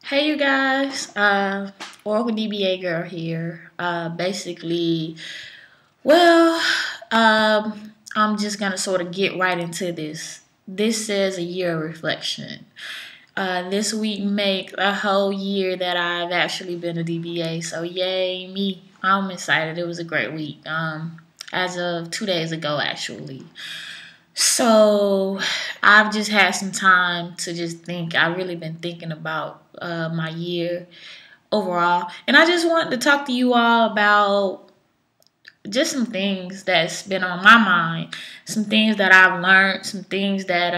Hey you guys, Core DBA girl here. Basically, well, I'm just gonna sort of get right into this. This says a year of reflection. This week make a whole year that I've actually been a DBA. So yay me! I'm excited. It was a great week. As of 2 days ago, actually. So I've just had some time to just think. I've really been thinking about my year overall. And I just wanted to talk to you all about just some things that's been on my mind, some things that I've learned, some things that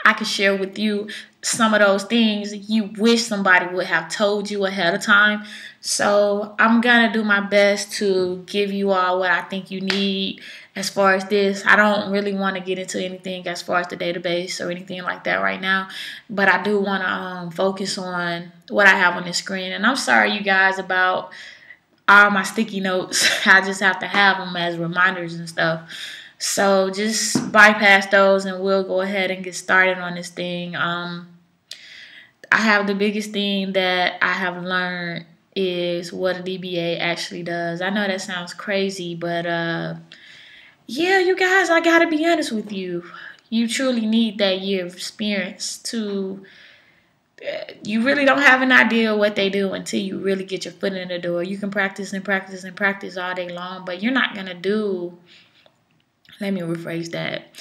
I can share with you. Some of those things you wish somebody would have told you ahead of time. So I'm gonna do my best to give you all what I think you need as far as this. I don't really want to get into anything as far as the database or anything like that right now, but I do want to focus on what I have on the screen. And I'm sorry, you guys, about all my sticky notes. I just have to have them as reminders and stuff. So just bypass those and we'll go ahead and get started on this thing. I have the biggest thing that I have learned is what a DBA actually does. I know that sounds crazy, but yeah, you guys, I gotta be honest with you. You truly need that year of experience to. You really don't have an idea what they do until you really get your foot in the door. You can practice and practice and practice all day long, but you're not gonna do. Let me rephrase that.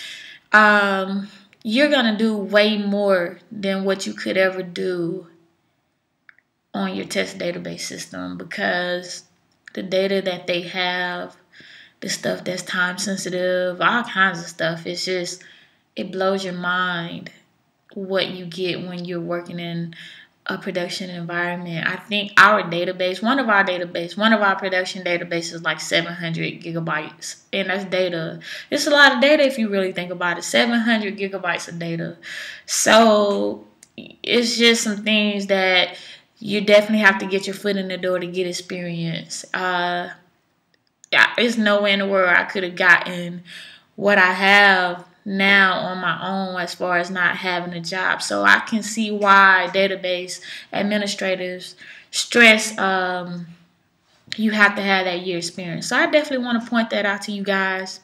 You're gonna do way more than what you could ever do on your test database system, because the data that they have, the stuff that's time sensitive, all kinds of stuff, it's just, it blows your mind what you get when you're working in a production environment. I think our database, one of our production databases is like 700 gigabytes. And that's data. It's a lot of data if you really think about it. 700 gigabytes of data. So it's just some things that you definitely have to get your foot in the door to get experience. Yeah, there's no way in the world I could have gotten what I have now on my own as far as not having a job. So I can see why database administrators stress you have to have that year experience. So I definitely want to point that out to you guys.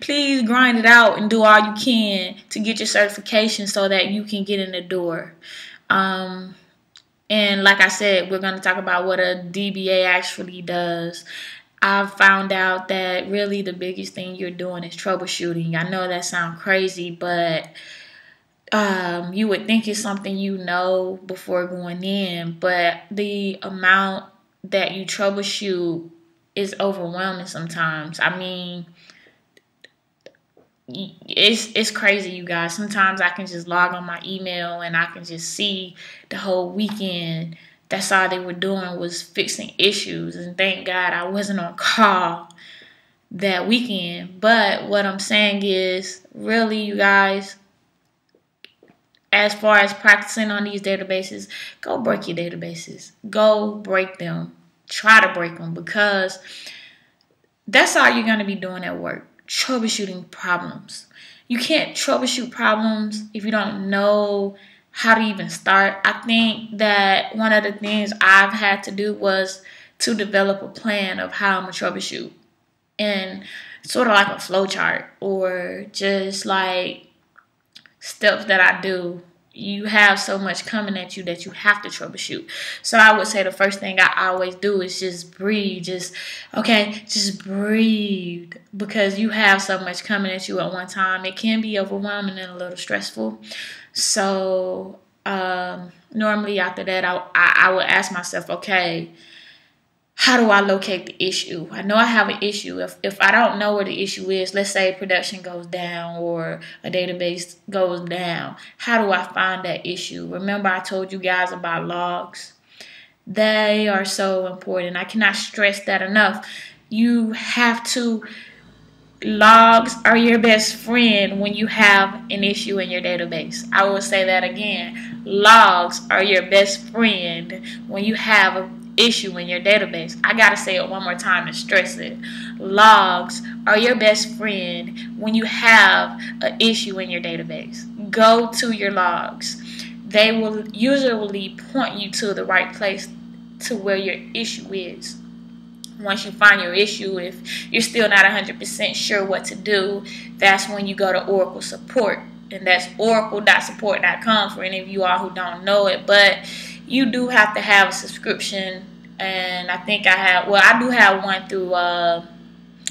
Please grind it out and do all you can to get your certification so that you can get in the door. And like I said, we're going to talk about what a DBA actually does. I've found out that really the biggest thing you're doing is troubleshooting. I know that sounds crazy, but you would think it's something you know before going in, but the amount that you troubleshoot is overwhelming sometimes. I mean, it's crazy, you guys. Sometimes I can just log on my email and I can just see the whole weekend. That's all they were doing was fixing issues. And thank God I wasn't on call that weekend. But what I'm saying is, really, you guys, as far as practicing on these databases, go break your databases. Go break them. Try to break them, because that's all you're going to be doing at work. Troubleshooting problems. You can't troubleshoot problems if you don't know how to even start. I think that one of the things I've had to do was to develop a plan of how I'm going to troubleshoot, and sort of like a flow chart, or just like steps that I do. You have so much coming at you that you have to troubleshoot. So I would say the first thing I always do is just breathe. Just breathe, because you have so much coming at you at one time. It can be overwhelming and a little stressful. So normally after that, I would ask myself, okay, how do I locate the issue? I know I have an issue. If I don't know where the issue is, let's say production goes down or a database goes down, how do I find that issue? Remember I told you guys about logs? They are so important. I cannot stress that enough. You have to. Logs are your best friend when you have an issue in your database. I will say that again. Logs are your best friend when you have an issue in your database. I gotta say it one more time and stress it. Logs are your best friend when you have an issue in your database. Go to your logs. they will usually point you to the right place to where your issue is. Once you find your issue, if you're still not 100% sure what to do, that's when you go to Oracle support. And that's oracle.support.com for any of you all who don't know it. But you do have to have a subscription. And I think I do have one through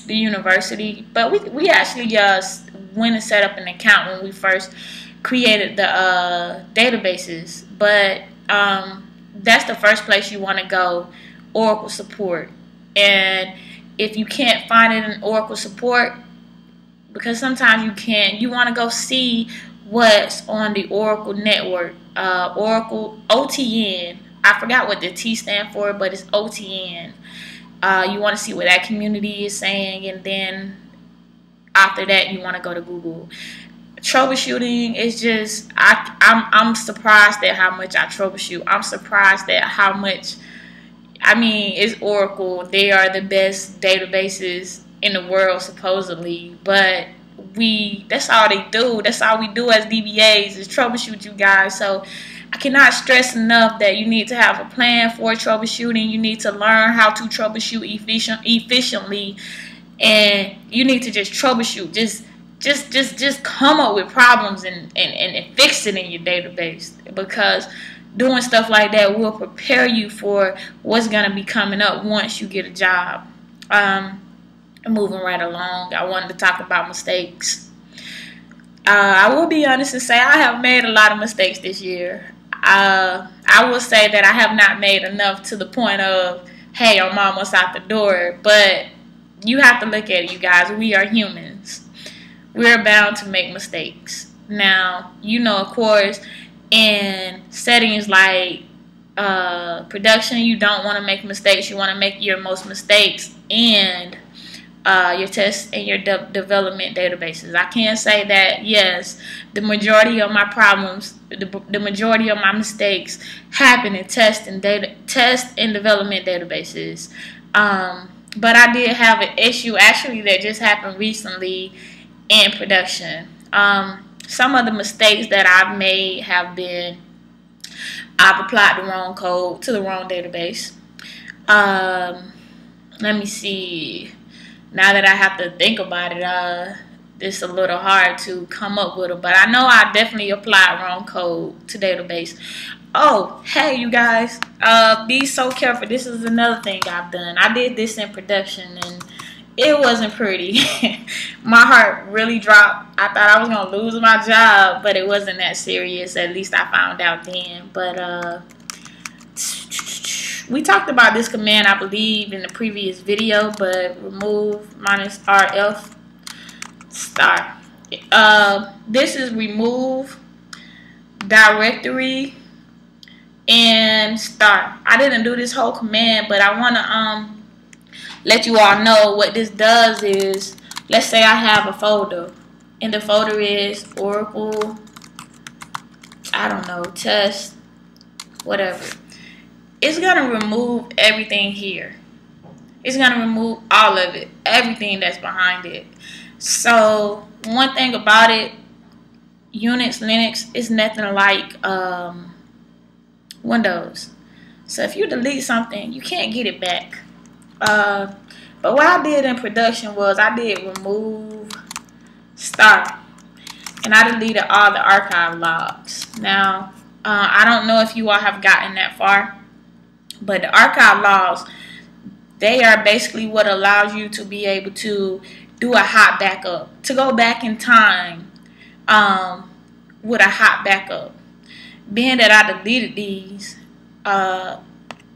the university. But we actually just went and set up an account when we first created the databases. But that's the first place you want to go, Oracle support. And if you can't find it in Oracle support, because sometimes you can't, you want to go see what's on the Oracle network. Oracle OTN. I forgot what the T stand for, but it's OTN. You want to see what that community is saying, and then after that you want to go to Google. Troubleshooting is just, I'm surprised at how much I troubleshoot. I'm surprised at how much, I mean, it's Oracle. They are the best databases in the world, supposedly. But that's all they do. That's all we do as DBAs is troubleshoot, you guys. So I cannot stress enough that you need to have a plan for troubleshooting. You need to learn how to troubleshoot efficiently. And you need to just troubleshoot. Just come up with problems and fix it in your database. Because doing stuff like that will prepare you for what's going to be coming up once you get a job. Moving right along, I wanted to talk about mistakes. I will be honest and say I have made a lot of mistakes this year. I will say that I have not made enough to the point of, hey, I'm almost out the door. But you have to look at it, you guys. We are humans. We're bound to make mistakes. Now, you know, of course, in settings like production, you don't want to make mistakes. You want to make your most mistakes in your test and your development databases. I can say that, yes, the majority of my problems, the majority of my mistakes happen in test and development databases. But I did have an issue actually that just happened recently in production. Some of the mistakes that I've made have been I've applied the wrong code to the wrong database. Let me see. Now that I have to think about it, it's a little hard to come up with it. But I know I definitely applied wrong code to database. Oh, hey, you guys. Be so careful. This is another thing I've done. I did this in production, and it wasn't pretty. My heart really dropped. I thought I was going to lose my job, but it wasn't that serious. At least I found out then. But we talked about this command, I believe, in the previous video, but remove -rf star. This is remove directory and star. I didn't do this whole command, but I want to let you all know what this does is, let's say I have a folder, and the folder is Oracle, I don't know, test, whatever. It's going to remove everything here. It's going to remove all of it, everything that's behind it. So one thing about it, Unix, Linux, is nothing like Windows. So if you delete something, you can't get it back. But what I did in production was I did remove start, and I deleted all the archive logs. Now, I don't know if you all have gotten that far, but the archive logs, they are basically what allows you to be able to do a hot backup, to go back in time with a hot backup. Being that I deleted these,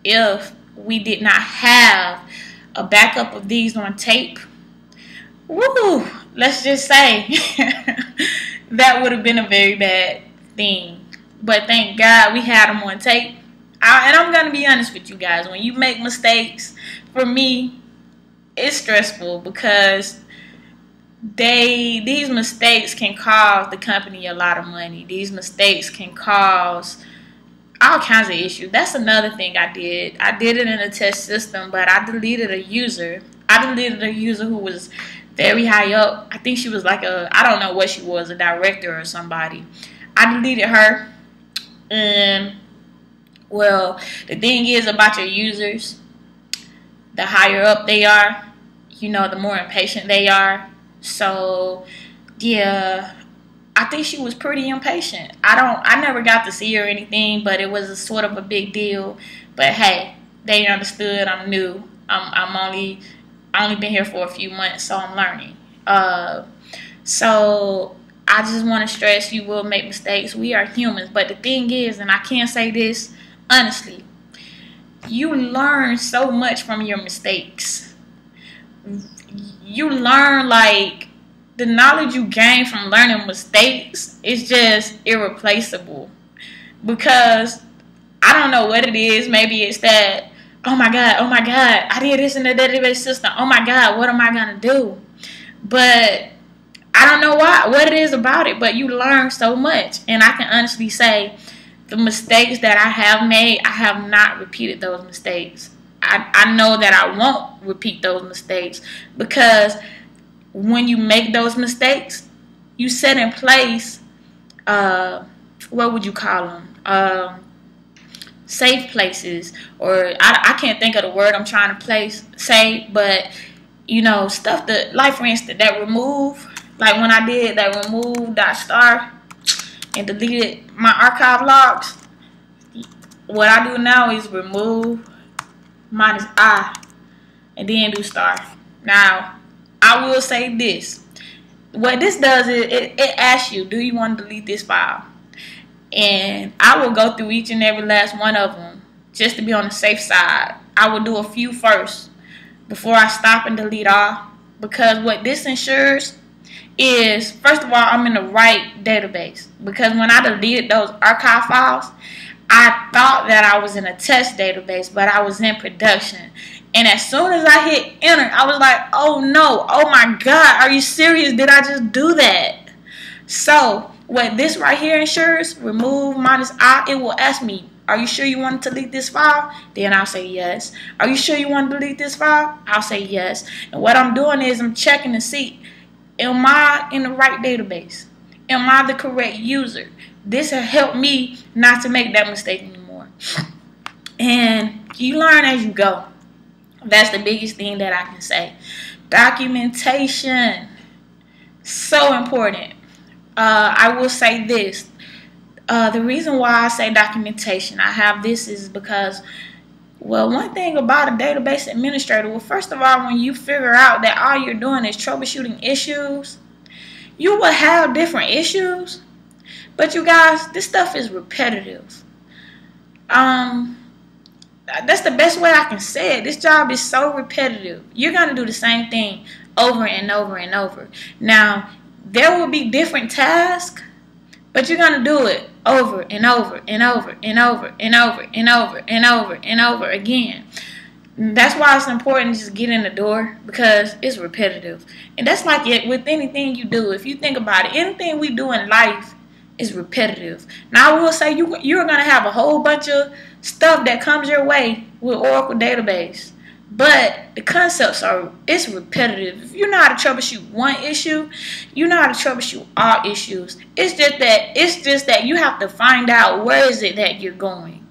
if we did not have a backup of these on tape, woo, let's just say that would have been a very bad thing. But thank God we had them on tape. And I'm going to be honest with you guys, when you make mistakes, for me, it's stressful because these mistakes can cost the company a lot of money. These mistakes can cause all kinds of issues. That's another thing I did. I did it in a test system, but I deleted a user. I deleted a user who was very high up. I think she was like I don't know what she was, a director or somebody. I deleted her, And well, the thing is about your users, the higher up they are, you know, the more impatient they are. So yeah, I think she was pretty impatient. I never got to see her or anything, but it was a sort of a big deal. But hey, they understood I'm new. I only been here for a few months, so I'm learning. So I just want to stress, you will make mistakes. We are humans. But the thing is, and I can't say this honestly, you learn so much from your mistakes. You learn, like, the knowledge you gain from learning mistakes is just irreplaceable. Because I don't know what it is. Maybe it's that, oh my God, I did this in the database system. Oh my God, what am I going to do? But I don't know what it is about it, but you learn so much. And I can honestly say the mistakes that I have made, I have not repeated those mistakes. I know that I won't repeat those mistakes, because when you make those mistakes, you set in place, what would you call them? Safe places, or I can't think of the word I'm trying to say, but you know, stuff that, like for instance, that remove, like when I did that remove.star and deleted my archive logs, what I do now is remove -I and then do star. Now, I will say this. What this does is it asks you, do you want to delete this file? And I will go through each and every last one of them just to be on the safe side. I will do a few first before I stop and delete all. Because what this ensures is, first of all, I'm in the right database. Because when I deleted those archive files, I thought that I was in a test database, but I was in production. And as soon as I hit enter, I was like, oh no, oh my God, are you serious? Did I just do that? So what this right here ensures, remove -I, it will ask me, are you sure you want to delete this file? Then I'll say yes. Are you sure you want to delete this file? I'll say yes. And what I'm doing is I'm checking to see, am I in the right database? Am I the correct user? This will help me not to make that mistake anymore. And you learn as you go. That's the biggest thing that I can say. Documentation, so important. I will say this. The reason why I say documentation, I have this, is because, well, one thing about a database administrator, well, first of all, when you figure out that all you're doing is troubleshooting issues, you will have different issues. But you guys, this stuff is repetitive. That's the best way I can say it. This job is so repetitive. You're going to do the same thing over and over and over. Now, there will be different tasks, but you're going to do it over and over and over and over and over and over and over and over again. That's why it's important to just get in the door, because it's repetitive. And that's like it with anything you do. If you think about it, anything we do in life is repetitive. Now, I will say you're going to have a whole bunch of stuff that comes your way with Oracle database. But the concepts it's repetitive. If you know how to troubleshoot one issue, you know how to troubleshoot all issues. It's just that you have to find out where is it that you're going.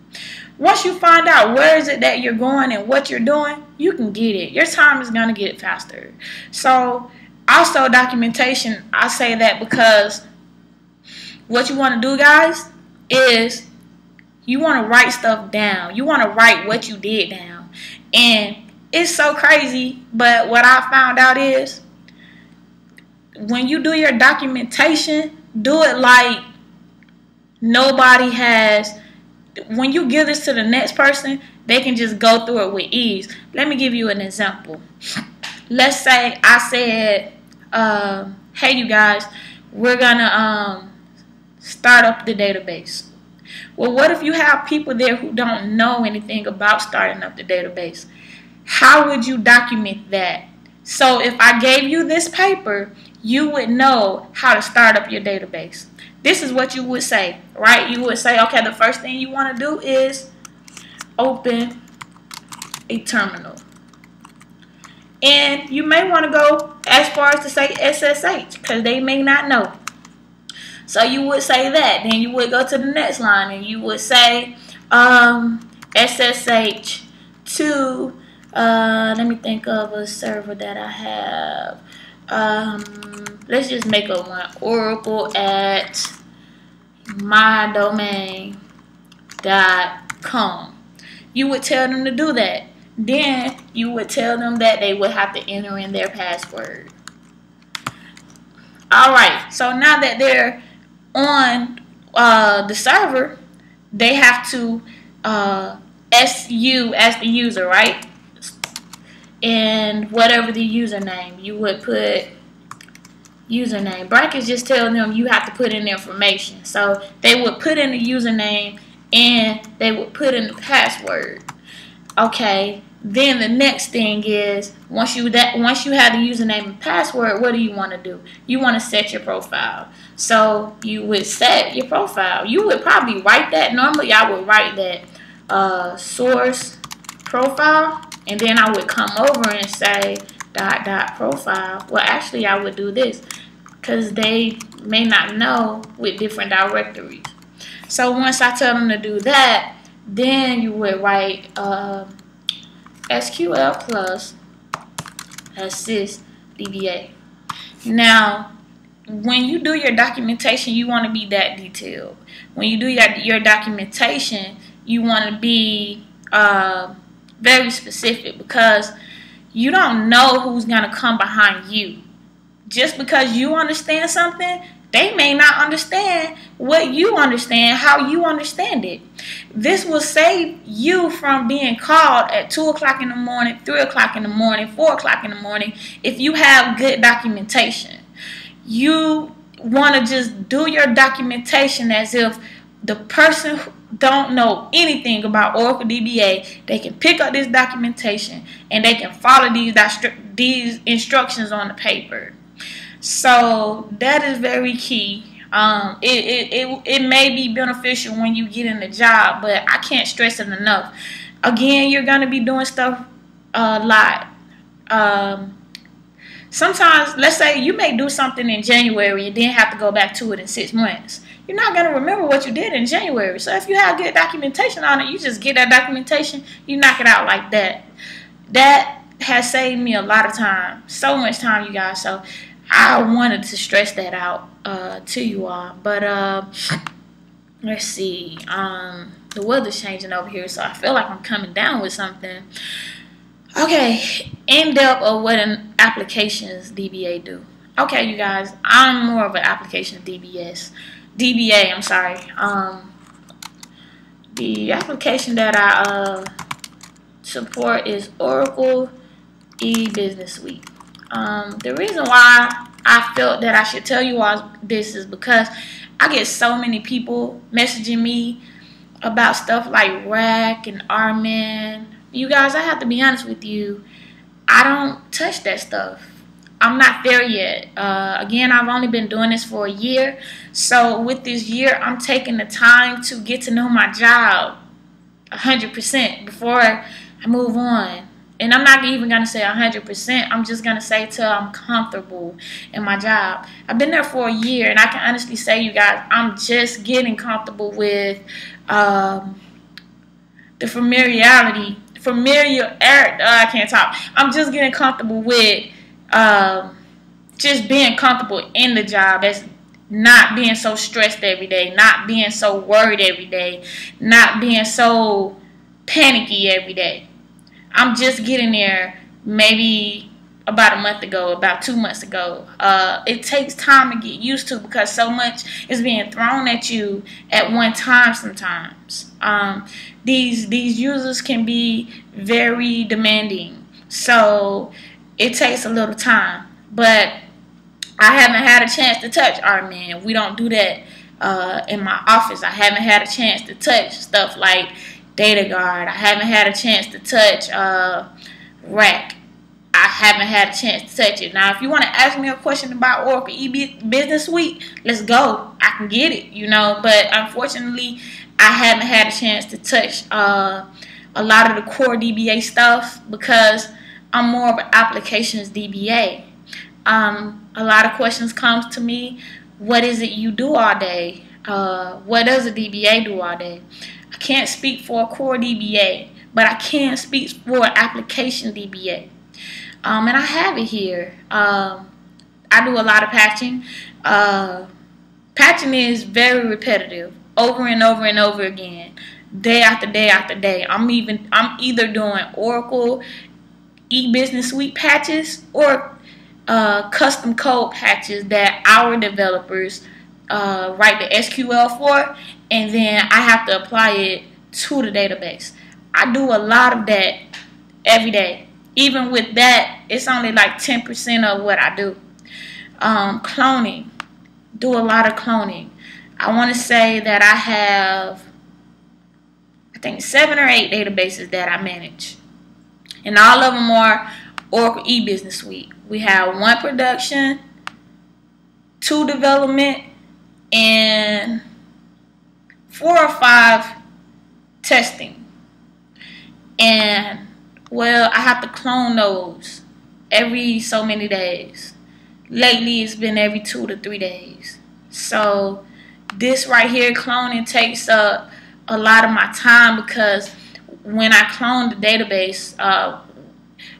Once you find out where is it that you're going and what you're doing, you can get it. Your time is going to get faster. So, also documentation, I say that because what you want to do, guys, is you want to write stuff down. You want to write what you did down. And it's so crazy, but what I found out is when you do your documentation, do it like nobody has. When you give this to the next person, they can just go through it with ease. Let me give you an example. Let's say I said, hey, you guys, we're going to start up the database. Well, what if you have people there who don't know anything about starting up the database? How would you document that? So if I gave you this paper, you would know how to start up your database. This is what you would say, right? You would say, okay, the first thing you want to do is open a terminal. And you may want to go as far as to say SSH, because they may not know. So you would say that. Then you would go to the next line and you would say SSH to, let me think of a server that I have. Let's just make up one. Oracle at mydomain.com. You would tell them to do that. Then you would tell them that they would have to enter in their password. Alright, so now that they're on the server, they have to SU as the user, right? And whatever the username, you would put username. Brackets just tell them you have to put in the information. So they would put in the username and they would put in the password. Okay, then the next thing is once you have the username and password, what do you want to do? You want to set your profile. So you would set your profile. You would probably write that. Normally I would write that source profile, and then I would come over and say dot profile. Well, actually I would do this because they may not know with different directories. So once I tell them to do that, then you would write SQL plus assist DBA. Now, when you do your documentation, you want to be that detailed. When you do your documentation, you want to be very specific, because you don't know who's going to come behind you. Just because you understand something, they may not understand what you understand, how you understand it. This will save you from being called at 2 o'clock in the morning, 3 o'clock in the morning, 4 o'clock in the morning if you have good documentation. You want to just do your documentation as if the person who don't know anything about Oracle DBA, they can pick up this documentation and they can follow these instructions on the paper. So that is very key. It may be beneficial when you get in the job, but I can't stress it enough. Again, you're going to be doing stuff a lot. Sometimes, let's say you may do something in January and then have to go back to it in 6 months. You're not going to remember what you did in January. So if you have good documentation on it, you just get that documentation, you knock it out like that. That has saved me a lot of time. So much time, you guys. So I wanted to stress that out to you all. But let's see. The weather's changing over here, so I feel like I'm coming down with something. Okay, in depth of what an applications DBA do. Okay, you guys, I'm more of an application DBA, I'm sorry. The application that I support is Oracle e-Business Suite. The reason why I felt that I should tell you all this is because I get so many people messaging me about stuff like Rack and RMan. You guys, I have to be honest with you, I don't touch that stuff. I'm not there yet. Again, I've only been doing this for a year. So with this year, I'm taking the time to get to know my job 100% before I move on. And I'm not even going to say 100%. I'm just going to say till I'm comfortable in my job. I've been there for a year, and I can honestly say, you guys, I'm just getting comfortable with the familiarity. I can't talk. I'm just getting comfortable with just being comfortable in the job. That's not being so stressed every day, not being so worried every day, not being so panicky every day. I'm just getting there maybe about a month ago, about 2 months ago. It takes time to get used to because so much is being thrown at you at one time sometimes. These users can be very demanding, so it takes a little time. But I haven't had a chance to touch RMan. We don't do that in my office. I haven't had a chance to touch stuff like DataGuard. I haven't had a chance to touch Rack. I haven't had a chance to touch it. Now, if you want to ask me a question about Oracle e-Business Suite, let's go. I can get it, you know. But unfortunately, I haven't had a chance to touch a lot of the Core DBA stuff because I'm more of an applications DBA. A lot of questions come to me what is it you do all day? What does a DBA do all day? I can't speak for a Core DBA, but I can speak for an application DBA. And I have it here. I do a lot of patching. Patching is very repetitive, over and over and over again, day after day after day. I'm either doing Oracle e-business suite patches or custom code patches that our developers write the SQL for, and then I have to apply it to the database. I do a lot of that every day. Even with that, it's only like 10% of what I do. Cloning. Do a lot of cloning. I want to say that I have, I think, 7 or 8 databases that I manage. And all of them are Oracle e-business suite. We have 1 production, 2 development, and 4 or 5 testing. And, well, I have to clone those every so many days. Lately, it's been every 2 to 3 days. So this right here, cloning, takes up a lot of my time, because when I clone the database,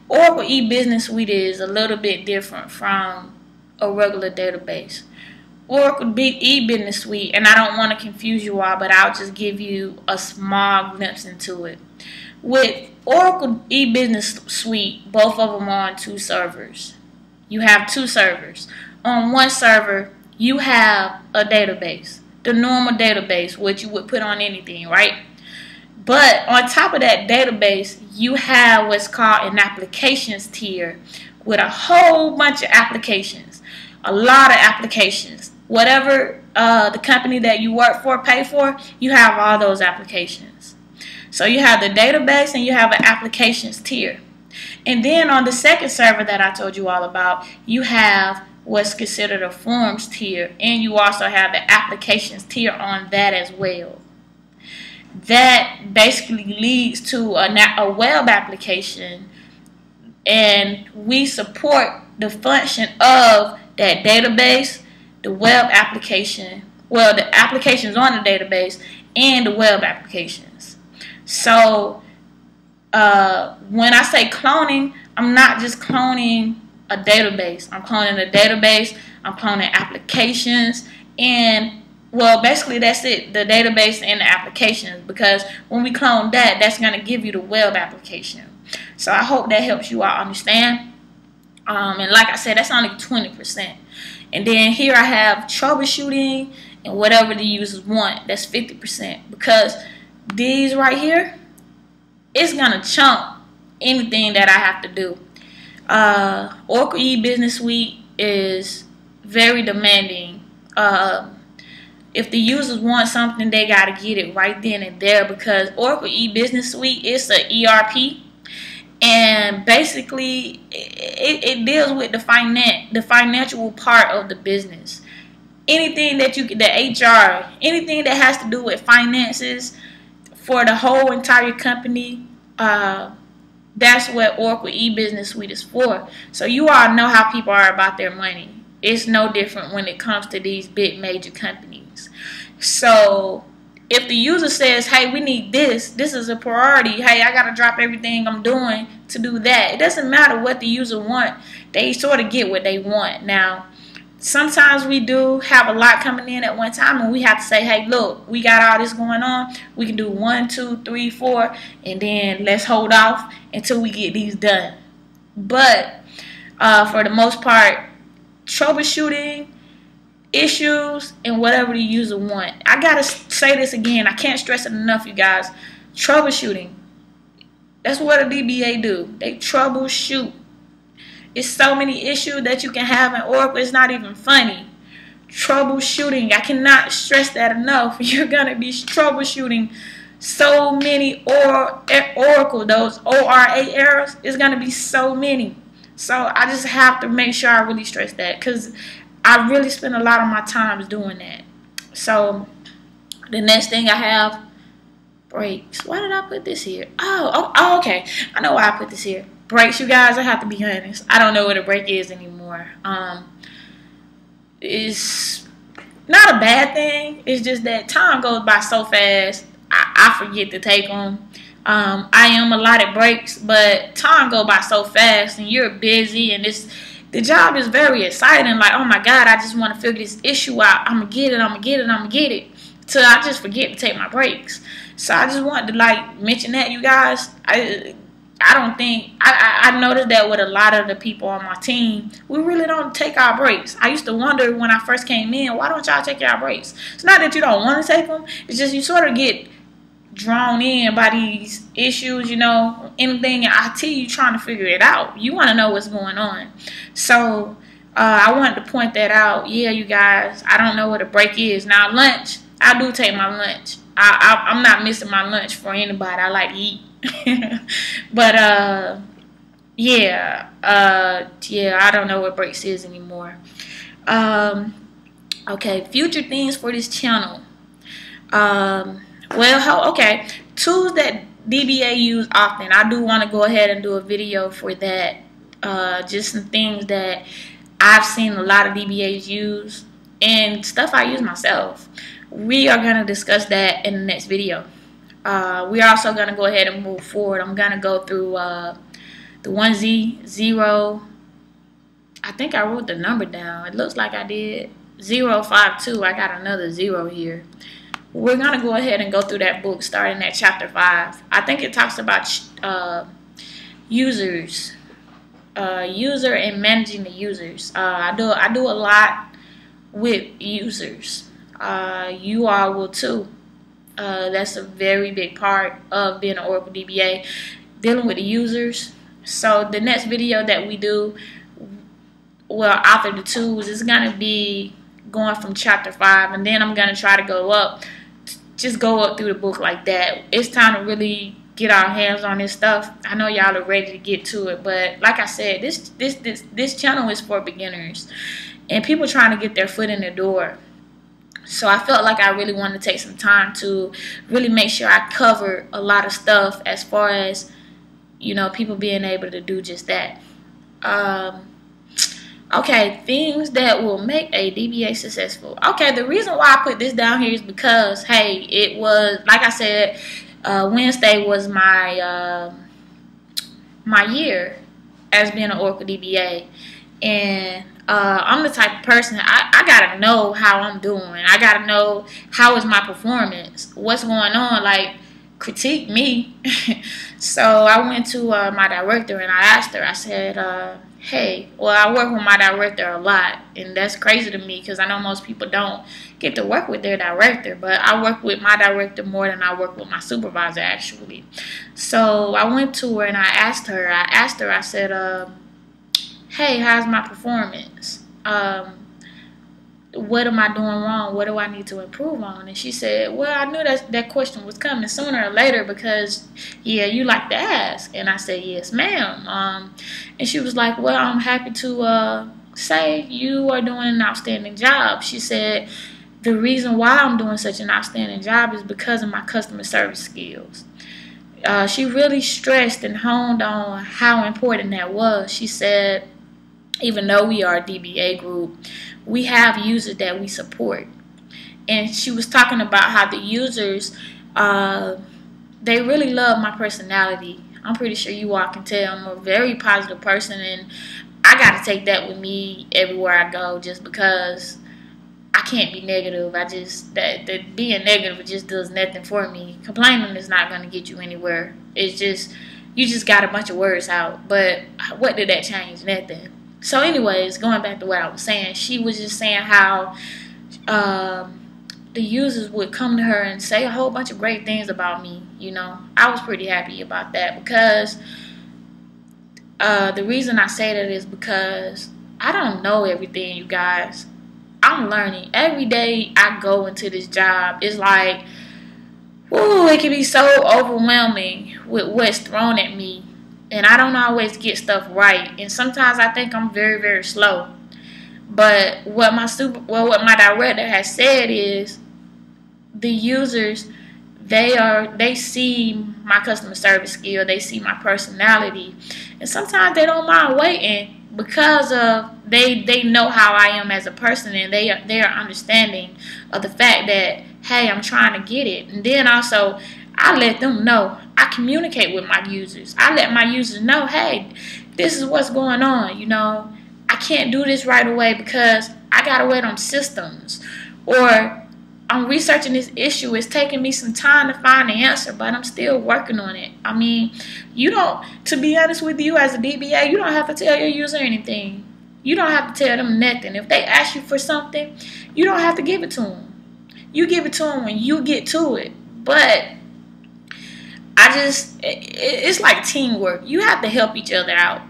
Oracle e-business suite is a little bit different from a regular database. Oracle e-business suite, and I don't want to confuse you all, but I'll just give you a small glimpse into it. With Oracle e-business suite, both of them are on 2 servers. You have 2 servers. On 1 server, you have a database, the normal database, which you would put on anything, right? But on top of that database, you have what's called an applications tier with a whole bunch of applications, a lot of applications. Whatever the company that you work for pay for, you have all those applications. So you have the database and you have an applications tier. And then on the second server that I told you all about, you have what's considered a forms tier, and you also have the applications tier on that as well. That basically leads to a web application, and we support the function of that database, the web application, well, the applications on the database, and the web applications. So when I say cloning, I'm not just cloning a database. I'm cloning a database, I'm cloning applications, and, well, basically that's it, the database and the applications, because when we clone that, that's going to give you the web application. So I hope that helps you all understand. And like I said, that's only 20%. And then here I have troubleshooting and whatever the users want. That's 50%. Because these right here, it's going to chunk anything that I have to do. Oracle e-business suite is very demanding. If the users want something, they got to get it right then and there, because Oracle e-business suite is an ERP. And basically, it deals with the financial part of the business. Anything that the HR, anything that has to do with finances for the whole entire company, that's what Oracle e-business suite is for. So you all know how people are about their money. It's no different when it comes to these big major companies. So if the user says, hey, we need this is a priority, hey, I got to drop everything I'm doing to do that. It doesn't matter what the user wants. They sort of get what they want. Now, sometimes we do have a lot coming in at one time, and we have to say, hey, look, we got all this going on. We can do 1, 2, 3, 4, and then let's hold off until we get these done. But for the most part, troubleshooting issues and whatever the user want. I gotta say this again. I can't stress it enough, you guys. Troubleshooting. That's what a DBA do. They troubleshoot. It's so many issues that you can have in Oracle. It's not even funny. Troubleshooting. I cannot stress that enough. You're gonna be troubleshooting so many Oracle, those ORA errors. It's gonna be so many. So I just have to make sure I really stress that, because I really spend a lot of my times doing that. So the next thing I have, breaks. Why did I put this here? Oh, okay. I know why I put this here. Breaks, you guys. I have to be honest. I don't know what a break is anymore. It's not a bad thing. It's just that time goes by so fast. I forget to take them. I am allotted breaks, but time goes by so fast, and you're busy, and the job is very exciting. Like, oh my God, I just want to figure this issue out. I'm gonna get it. I'm gonna get it. I'm gonna get it. So I just forget to take my breaks. So I just wanted to like mention that, you guys. I don't think I noticed that with a lot of the people on my team, we really don't take our breaks. I used to wonder when I first came in, why don't y'all take your breaks? It's not that you don't want to take them. It's just you sort of get drawn in by these issues, you know. Anything in IT, you trying to figure it out. You want to know what's going on. So I wanted to point that out. Yeah, you guys, I don't know what a break is. Now lunch, I do take my lunch. I'm not missing my lunch for anybody. I like to eat. But yeah, I don't know what breaks is anymore. Okay, future things for this channel. Well, okay, tools that DBA use often. I do want to go ahead and do a video for that. Just some things that I've seen a lot of DBAs use and stuff I use myself. We are going to discuss that in the next video. We're also going to go ahead and move forward. I'm going to go through the 1Z0. I think I wrote the number down. It looks like I did. 052. I got another 0 here. We're going to go ahead and go through that book starting at chapter 5. I think it talks about users. User and managing the users. I do a lot with users. You all will too. That's a very big part of being an Oracle DBA, dealing with the users. So the next video that we do, well, after the tools, is going to be going from chapter 5, and then I'm going to try to go up, just go up through the book like that. It's time to really get our hands on this stuff. I know y'all are ready to get to it, but like I said, this channel is for beginners and people trying to get their foot in the door. So I felt like I really wanted to take some time to really make sure I cover a lot of stuff as far as, you know, people being able to do just that. Okay, things that will make a DBA successful. Okay, the reason why I put this down here is because, hey, it was, like I said, Wednesday was my my year as being an Oracle DBA, and I'm the type of person, I gotta know how I'm doing. I gotta know how is my performance, what's going on, like critique me. So I went to my director and I asked her, I said, hey, well, I work with my director a lot, and that's crazy to me because I know most people don't get to work with their director, but I work with my director more than I work with my supervisor, actually. So I went to her and I asked her, I said, hey, how's my performance? What am I doing wrong? What do I need to improve on? And she said, well, I knew that question was coming sooner or later because, yeah, you like to ask. And I said, yes, ma'am. And she was like, well, I'm happy to say you are doing an outstanding job. She said, the reason why I'm doing such an outstanding job is because of my customer service skills. She really stressed and honed on how important that was. She said, even though we are a DBA group, we have users that we support. And she was talking about how the users, they really love my personality. I'm pretty sure you all can tell I'm a very positive person, and I got to take that with me everywhere I go just because I can't be negative. I just, that being negative just does nothing for me. Complaining is not going to get you anywhere. It's just, you just got a bunch of words out. But what did that change? Nothing. So anyways, going back to what I was saying, she was just saying how the users would come to her and say a whole bunch of great things about me. You know, I was pretty happy about that because the reason I say that is because I don't know everything, you guys. I'm learning. Every day I go into this job, it's like, ooh, it can be so overwhelming with what's thrown at me. And I don't always get stuff right. And sometimes I think I'm very, very slow. But what my director has said is the users, they see my customer service skill, they see my personality, and sometimes they don't mind waiting because of they know how I am as a person, and they are understanding of the fact that, hey, I'm trying to get it. And then also I let them know. I communicate with my users. I let my users know, hey, this is what's going on. You know, I can't do this right away because I gotta wait on systems, or I'm researching this issue. It's taking me some time to find the answer, but I'm still working on it. I mean, you don't, to be honest with you, as a DBA, you don't have to tell your user anything. You don't have to tell them nothing. If they ask you for something, you don't have to give it to them. You give it to them when you get to it. But it's like teamwork. You have to help each other out.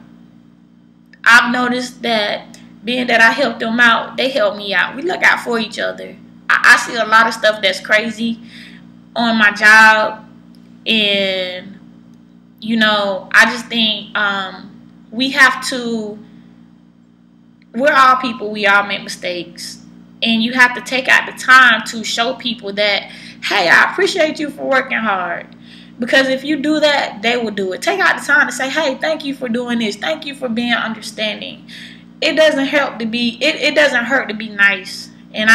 I've noticed that being that I helped them out, they help me out. We look out for each other. I see a lot of stuff that's crazy on my job, and you know, I just think we have to, we're all people, we all make mistakes, and you have to take out the time to show people that, hey, I appreciate you for working hard. Because if you do that, they will do it. Take out the time to say, hey, thank you for doing this, thank you for being understanding. It doesn't hurt to be, it doesn't hurt to be nice. And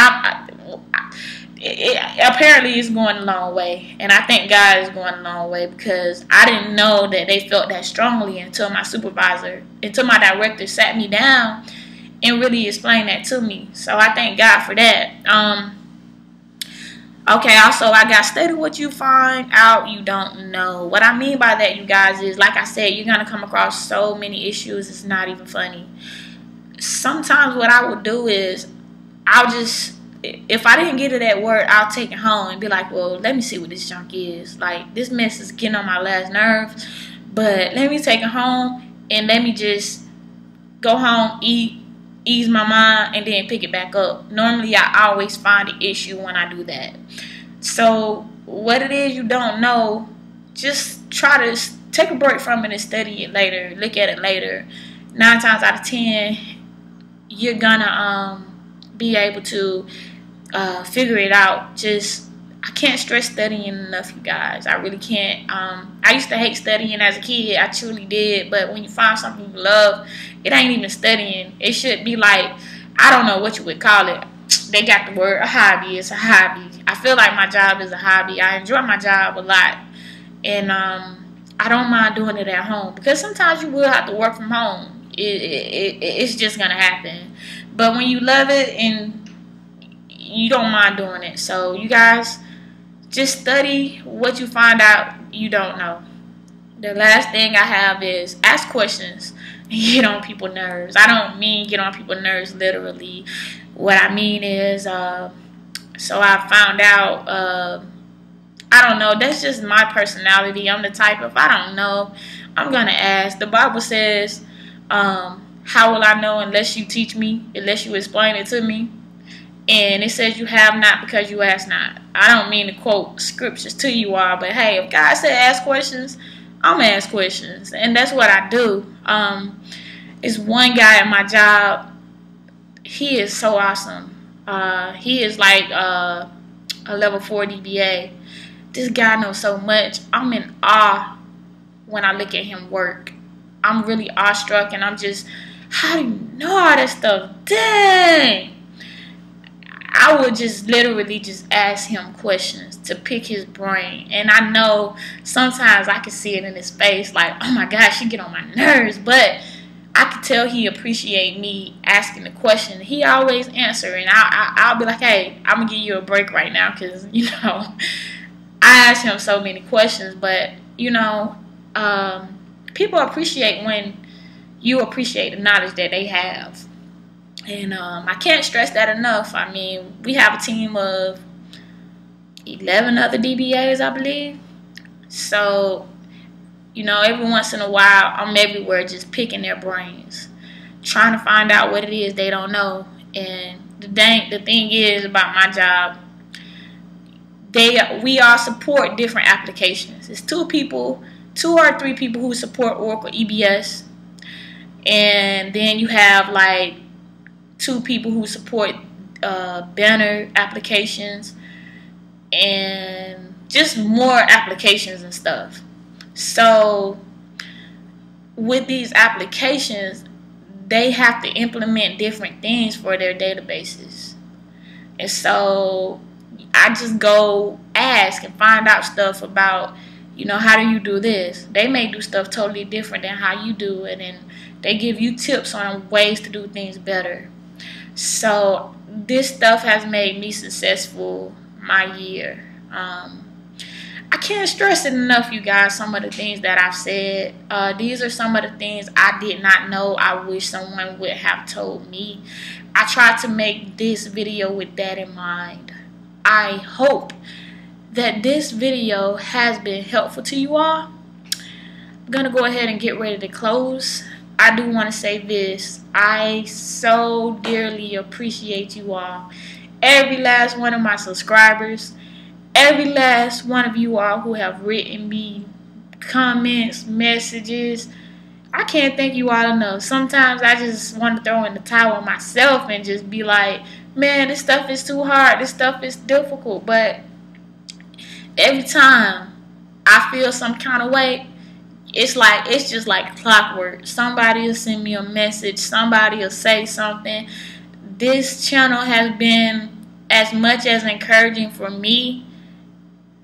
apparently it's going a long way, and I think God is going a long way, because I didn't know that they felt that strongly until my supervisor, until my director sat me down and really explained that to me. So I thank God for that. Okay, also I got study what you find out you don't know. What I mean by that, you guys, is like I said, you're gonna come across so many issues, it's not even funny. Sometimes what I would do is, I'll just, if I didn't get it at work, I'll take it home and be like, well, let me see what this junk is. Like, this mess is getting on my last nerves, but let me take it home and let me just go home, eat, ease my mind, and then pick it back up. Normally, I always find the issue when I do that. So, what it is you don't know, just try to take a break from it and study it later, look at it later. 9 times out of 10, you're gonna be able to figure it out. Just, I can't stress studying enough, you guys. I really can't. I used to hate studying as a kid. I truly did. But when you find something you love, it ain't even studying. It should be like, I don't know what you would call it. They got the word a hobby. It's a hobby. I feel like my job is a hobby. I enjoy my job a lot, and I don't mind doing it at home, because sometimes you will have to work from home. It's just gonna happen. But when you love it and you don't mind doing it, so you guys just study what you find out you don't know. The last thing I have is ask questions and get on people's nerves. I don't mean get on people's nerves literally. What I mean is, so I found out, I don't know, that's just my personality. I'm the type, if I don't know, I'm gonna ask. The Bible says, how will I know unless you teach me, unless you explain it to me? And it says you have not because you ask not. I don't mean to quote scriptures to you all, but hey, if God said ask questions, I'm gonna ask questions, and that's what I do. It's one guy at my job. He is so awesome. He is like a level 4 DBA. This guy knows so much. I'm in awe when I look at him work. I'm really awestruck, and I'm just, how do you know all that stuff? Dang! I would just literally just ask him questions to pick his brain. And I know sometimes I can see it in his face, like, oh my gosh, you get on my nerves. But I could tell he appreciate me asking the question. He always answer, and I'll be like, hey, I'm going to give you a break right now, because, you know, I ask him so many questions. But, you know, people appreciate when you appreciate the knowledge that they have. And I can't stress that enough. I mean, we have a team of 11 other DBAs, I believe. So, you know, every once in a while, I'm everywhere just picking their brains, trying to find out what it is they don't know. And the thing is about my job, we all support different applications. It's 2 or 3 people who support Oracle EBS. And then you have like 2 people who support banner applications and just more applications and stuff. So with these applications, they have to implement different things for their databases. And so I just go ask and find out stuff about, you know, how do you do this? They may do stuff totally different than how you do it, and they give you tips on ways to do things better. So this stuff has made me successful my year. I can't stress it enough, you guys, some of the things that I've said. These are some of the things I did not know. I wish someone would have told me. I tried to make this video with that in mind. I hope that this video has been helpful to you all. I'm going to go ahead and get ready to close. I do want to say this. I so dearly appreciate you all. Every last one of my subscribers. Every last one of you all who have written me comments, messages. I can't thank you all enough. Sometimes I just want to throw in the towel myself and just be like, man, this stuff is too hard. This stuff is difficult. But every time I feel some kind of way, it's just like clockwork. Somebody will send me a message. Somebody will say something. This channel has been as much as encouraging for me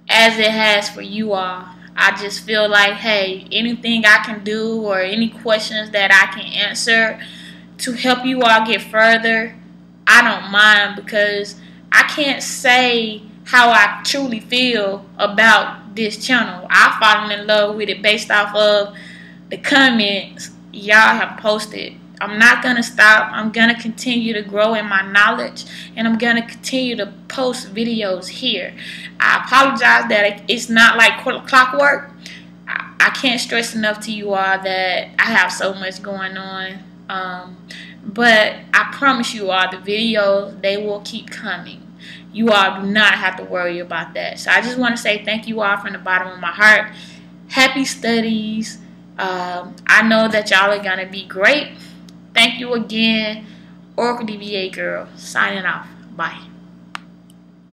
as it has for you all. I just feel like, hey, anything I can do or any questions that I can answer to help you all get further, I don't mind, because I can't say how I truly feel about this channel. I've fallen in love with it based off of the comments y'all have posted. I'm not going to stop. I'm going to continue to grow in my knowledge, and I'm going to continue to post videos here. I apologize that it's not like clockwork. I can't stress enough to you all that I have so much going on. But I promise you all, the videos, they will keep coming. You all do not have to worry about that. So I just want to say thank you all from the bottom of my heart. Happy studies. I know that y'all are going to be great. Thank you again. Core DBA girl, signing off. Bye.